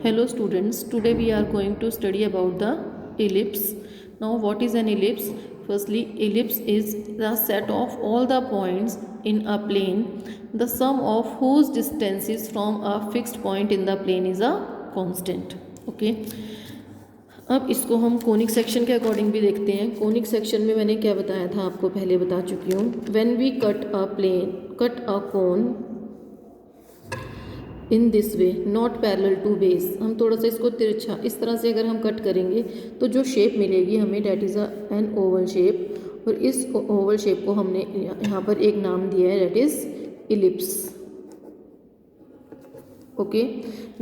Hello students, today we are going to study about the ellipse. Now what is an ellipse? Firstly, ellipse is the set of all the points in a plane, the sum of whose distances from a fixed point in the plane is a constant. Okay. अब इसको हम conic section के according भी देखते हैं. Conic section में मैंने क्या बताया था, आपको पहले बता चुकी हूँ. When we cut a cone in this way not parallel to base, हम थोड़ा सा इसको तिरछा इस तरह से अगर हम कट करेंगे तो जो शेप मिलेगी हमें that is an Oval shape. और इस ओवल शेप को हमने यहाँ पर एक नाम दिया है, that is ellipse. Okay.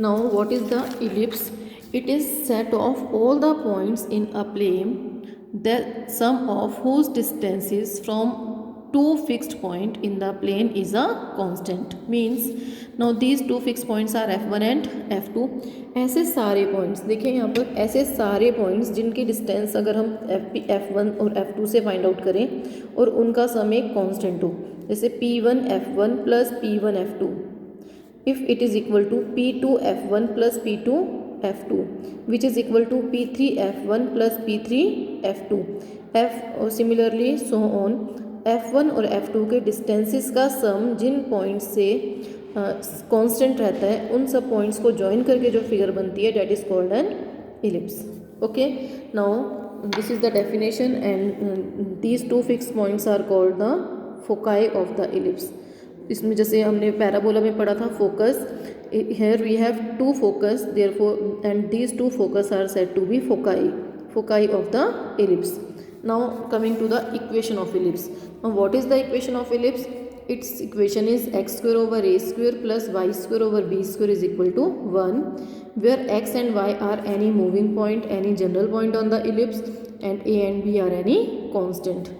Now what is the ellipse? It is set of all the points in a plane the sum of whose distances from two fixed point in the plane is a constant. Means now these two fixed points are f1 and f2. ऐसे सारे points देखिए यहाँ पर, ऐसे सारे points जिनकी distance अगर हम f1 और f2 से find out करें और उनका सम एक constant हो, जैसे p1 f1 plus p1 f2, if it is equal to p2 f1 plus p2 f2 which is equal to p3 f1 plus p3 f2 f, और similarly so on. f1 और f2 के distances का सम जिन points से constant रहता है उन सब points को ज्वाइन करके जो फिगर बनती है that is called an ellipse. Okay. Now this is the definition and these two fix points are called the foci of the ellipse. इसमें जैसे हमने पैराबोला में पढ़ा था focus, here we have two focus therefore and these two focus are said to be foci of the ellipse. Now coming to the equation of ellipse. Now what is the equation of ellipse? Its equation is x square over a square plus y square over b square is equal to 1, where x and y are any moving point, any general point on the ellipse, and a and b are any constant.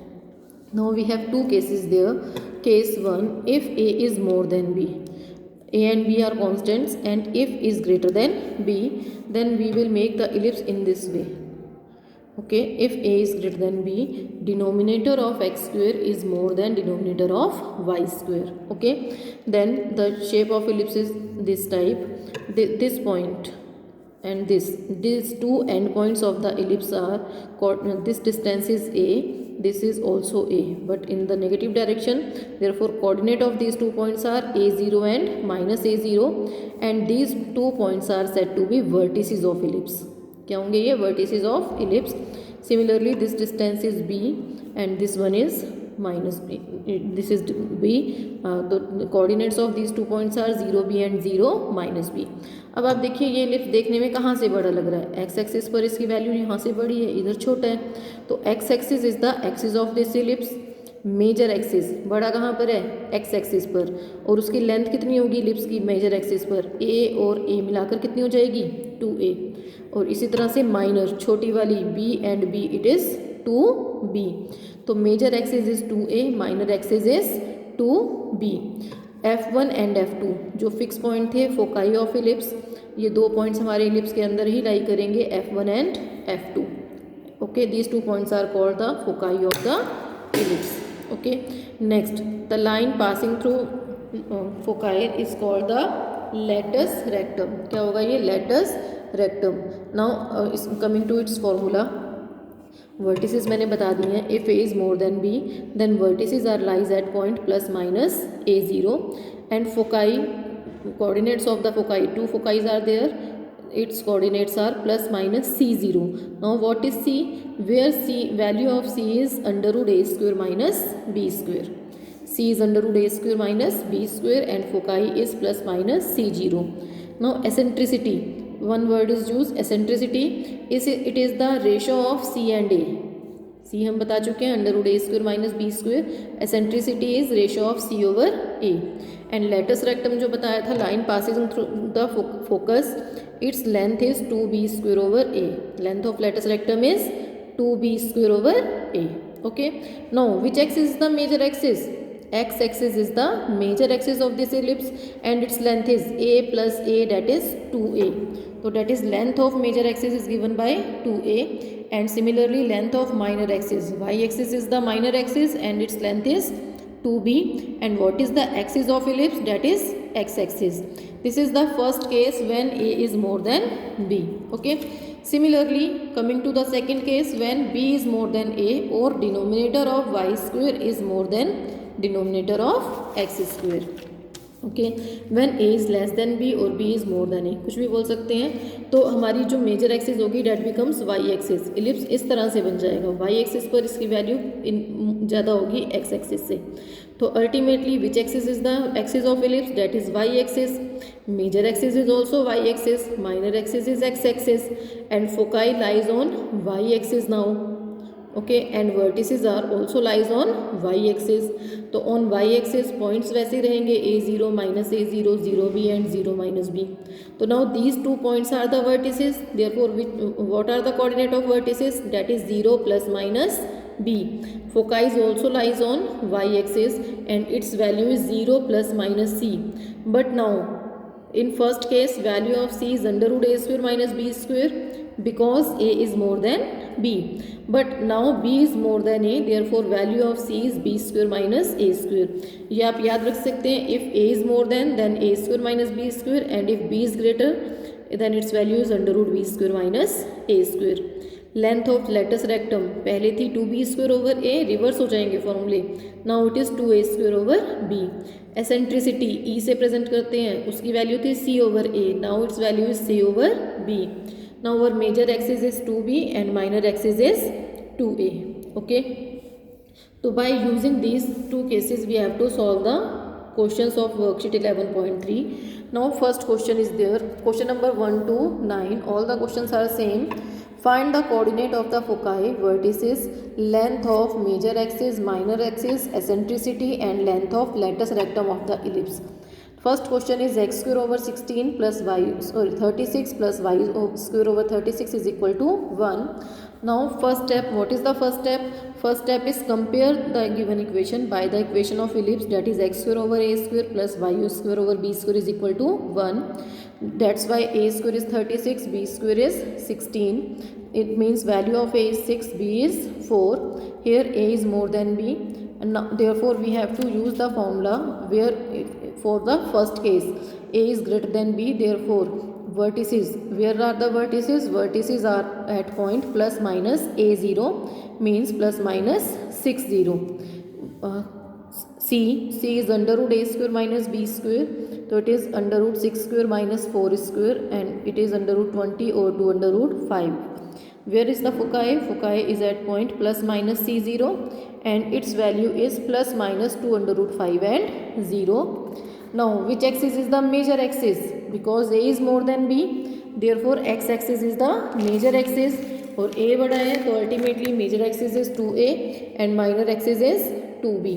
Now we have two cases there. Case 1, if a is more than b, a and b are constants, and if is greater than b, then we will make the ellipse in this way. Okay, if a is greater than b, denominator of x square is more than denominator of y square. Okay, then the shape of ellipse is this type. This point and these two end points of the ellipse are, this distance is a, this is also a, but in the negative direction. Therefore coordinate of these 2 points are a0 and minus a0, and these 2 points are said to be vertices of ellipse. क्या होंगे ये? Vertices of ellipse. Similarly this distance is b and this one is minus b, this is b. तो coordinates of these 2 points are 0b and 0 minus b. अब आप देखिए ये ellipse देखने में कहाँ से बड़ा लग रहा है? एक्स एक्सिस पर इसकी वैल्यू यहाँ से बड़ी है, इधर छोटा है. तो X axis is the axis of this ellipse. Major axis बड़ा कहाँ पर है? एक्स एक्सिस पर. और उसकी लेंथ कितनी होगी इलिप्स की मेजर एक्सिस पर? a और a मिलाकर कितनी हो जाएगी? 2a. और इसी तरह से माइनर छोटी वाली b and b it is 2b. तो major axis is 2a, minor axis is 2b. f1 and f2 जो फिक्स पॉइंट थे फोकाई ऑफ इलिप्स, ये 2 पॉइंट्स हमारे इलिप्स के अंदर ही लाई करेंगे, f1 and f2. Okay, these 2 points are called the foci of the ellipse. Okay. Next, the line passing through foci is called the latus rectum. क्या होगा ये? Latus rectum. Now coming to its formula. Vertices मैंने बता दी हैं. If a is more than b then vertices are lies at point plus minus a0 and foci, coordinates of the foci, 2 foci are there, its coordinates are plus minus c0. Now what is c? Where c, value of c is under root a square minus b square. c is under root a square minus b square and foci is plus minus c0. Now eccentricity, one word is used, eccentricity is, it is the ratio of c and a. c हम बता चुके हैं, under root A square minus B square. Eccentricity is ratio of c over a. And latus rectum जो बताया था, line passing through the focus, its length is 2b square over a. Length of latus rectum is 2b square over a. Okay. Now which axis is the major axis? x axis is the major axis of this ellipse and its length is a plus a, that is 2a. So that is length of major axis is given by 2a, and similarly length of minor axis, y axis is the minor axis and its length is 2b, and what is the axis of ellipse? That is x-axis. This is the first case when a is more than b. Okay. Similarly, coming to the second case, when b is more than a or denominator of y square is more than denominator of x square. Okay, when A is less than B और B is more than A, कुछ भी बोल सकते हैं. तो हमारी जो major axis होगी that becomes Y axis. Ellipse इस तरह से बन जाएगा, वाई एक्सिस पर इसकी वैल्यू ज़्यादा होगी एक्स एक्सिस से. तो ultimately which axis is the axis of ellipse, that is Y axis. Major axis is also Y axis, minor axis is X axis, and foci lies on Y axis now. Okay, and vertices are also lies on Y axis. तो ऑन Y एक्सिस points वैसे रहेंगे, a0 minus a0, 0b and 0 minus b. तो now these two points are the vertices. Therefore what are the coordinate of vertices, that is 0 plus minus b. Foci is also lies on Y axis and its value is 0 plus minus c. But now in first case value of c is under root a square minus b square because a is more than b. But now b is more than a, therefore value of c is b square minus a square. ये आप याद रख सकते हैं. if a is more than, then a square minus b square, and if b is greater, then its value is under root b square minus a square. Length of latus rectum पहले थी 2b square over a, reverse हो जाएंगे फॉर्मूले. Now it is 2a square over b. Eccentricity e से present करते हैं, उसकी value थी c over a, now its value is c over b. Now our major axis is 2b and minor axis is 2a. Okay, तो by using these two cases we have to solve the questions of worksheet 11.3. now first question is there, question number 1 to 9, all the questions are same. Find the coordinate of the foci, vertices, length of major axis, minor axis, eccentricity and length of latus rectum of the ellipse. First question is x square over 16 plus y, 36 plus y square over 36 is equal to 1. Now first step, what is the first step? First step is compare the given equation by the equation of ellipse, that is x square over a square plus y square over b square is equal to 1. That's why a square is 36, b square is 16. It means value of a is 6, b is 4. Here a is more than b, and now, therefore we have to use the formula where for the first case a is greater than b, therefore vertices, where are the vertices? Vertices are at point plus minus a0, means plus minus 6 0. C is under root a square minus b square, so it is under root 6 square minus 4 square, and it is under root 20 or 2 under root 5. Where is the foci? Foci is at point plus minus c0 and its value is plus minus 2 under root 5 and 0. Now which axis is the major axis? Because a is more than b, therefore x axis is the major axis, और a बड़ा है तो ultimately major axis is 2a and minor axis is 2b.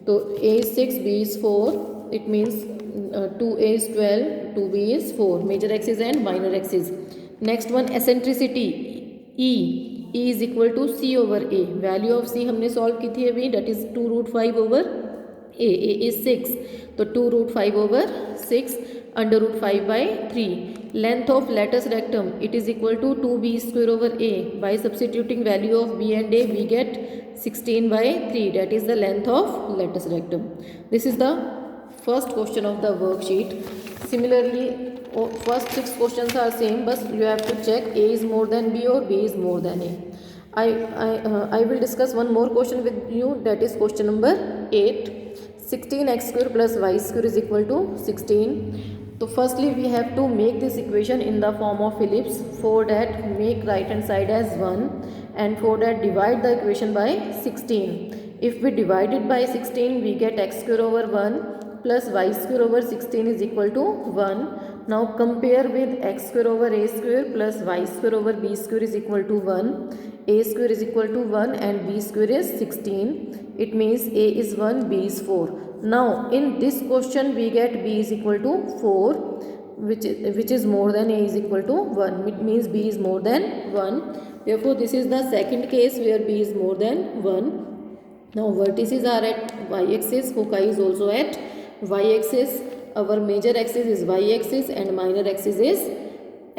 तो a is 6, b is 4, it means 2a is 12, 2b is 4, major axis and minor axis. Next one, eccentricity e is equal to c over a. Value of c हमने solve की थी अभी, that is 2 root 5 over a is 6, तो 2 root 5 over 6 under root 5 by 3. Length of latus rectum, it is equal to 2b square over a. By substituting value of b and a, we get 16 by 3, that is the length of latus rectum. This is the first question of the worksheet. Similarly, first 6 questions are same, but you have to check a is more than b or b is more than a. I will discuss one more question with you, that is question number 8. 16x square plus y square is equal to 16. So firstly we have to make this equation in the form of ellipse. For that make right hand side as 1, and for that divide the equation by 16. If we divide it by 16, we get x square over 1 plus y square over 16 is equal to 1. Now compare with x square over a square plus y square over b square is equal to 1. A square is equal to 1 and b square is 16. It means a is 1, b is 4. Now in this question we get b is equal to 4, which is more than a is equal to 1. It means b is more than 1. Therefore this is the second case where b is more than 1. Now vertices are at y-axis, foci is also at y-axis. Our major axis is y-axis and minor axis is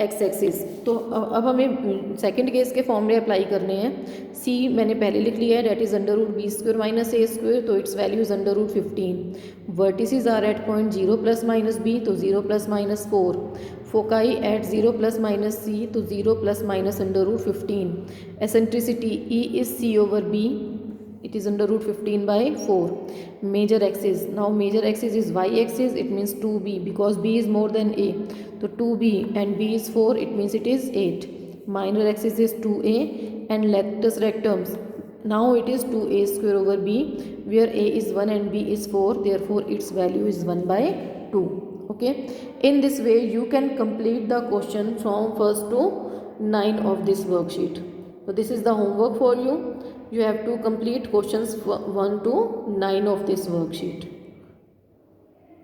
x axis. तो अब हमें second case के फॉर्मूले apply करने हैं। सी मैंने पहले लिख लिया है, that is under root b square minus a square, तो its value is under root 15। Vertices are at point 0 plus minus b, तो 0 plus minus 4। Foci at 0 plus minus c, तो 0 plus minus under root 15। Eccentricity e is c over b, it is under root 15 by 4. Major axis, now major axis is y axis, it means 2b because b is more than a, so 2b and b is 4, it means it is 8. Minor axis is 2a and locus rectums, now it is 2a square over b, where a is 1 and b is 4, therefore its value is 1 by 2. Okay, in this way you can complete the question from first to 9 of this worksheet. So this is the homework for you. You have to complete questions 1 to 9 of this worksheet.